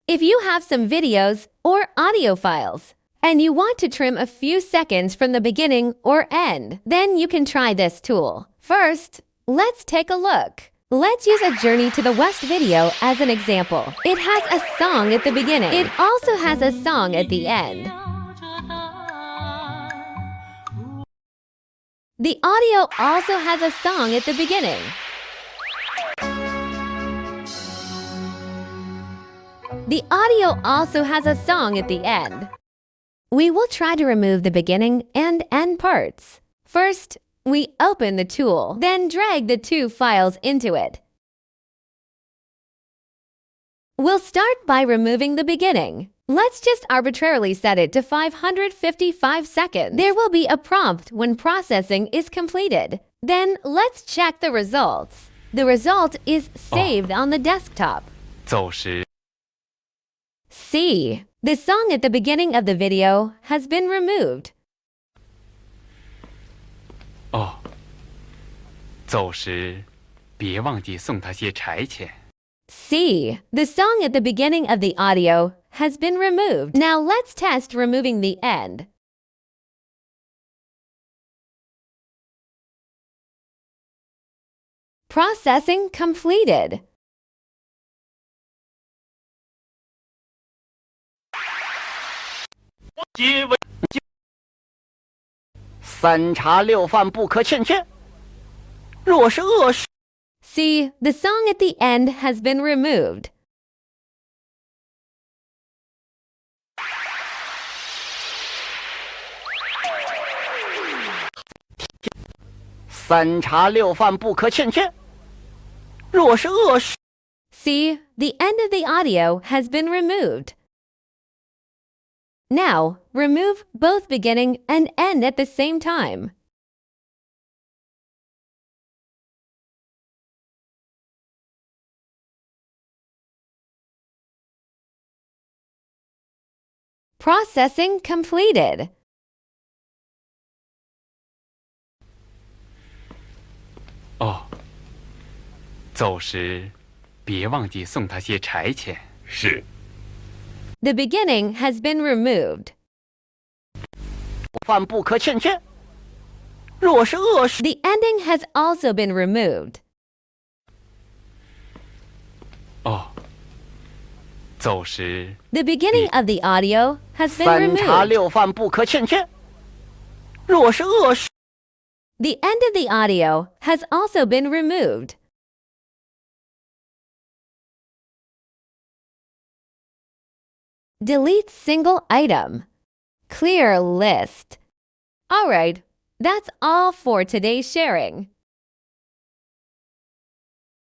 If you have some videos or audio files, and you want to trim a few seconds from the beginning or end, then you can try this tool. First, let's take a look. Let's use a Journey to the West video as an example. It has a song at the beginning. It also has a song at the end. The audio also has a song at the beginning. The audio also has a song at the end. We will try to remove the beginning and end parts. First, we open the tool, then drag the two files into it. We'll start by removing the beginning. Let's just arbitrarily set it to 555 seconds. There will be a prompt when processing is completed. Then let's check the results. The result is saved on the desktop. 走时 C. The song at the beginning of the video has been removed. 哦，走时别忘记送他些柴钱。 C. The song at the beginning of the audio has been removed. Now let's test removing the end. Processing completed. 三茶六饭不可欠缺。若是饿时， See, the song at the end has been removed. 三茶六饭不可欠缺。若是饿时， See, the end of the audio has been removed. Now, remove both beginning and end at the same time. Processing completed. 哦，走时别忘记送他些柴钱。是。 The beginning has been removed. 饭不可欠缺。若是饿时， The ending has also been removed. 哦，走时 The beginning of the audio has been 三茶 removed. 六饭不可欠缺。若是饿时， The end of the audio has also been removed. Delete single item. Clear list. Alright, that's all for today's sharing.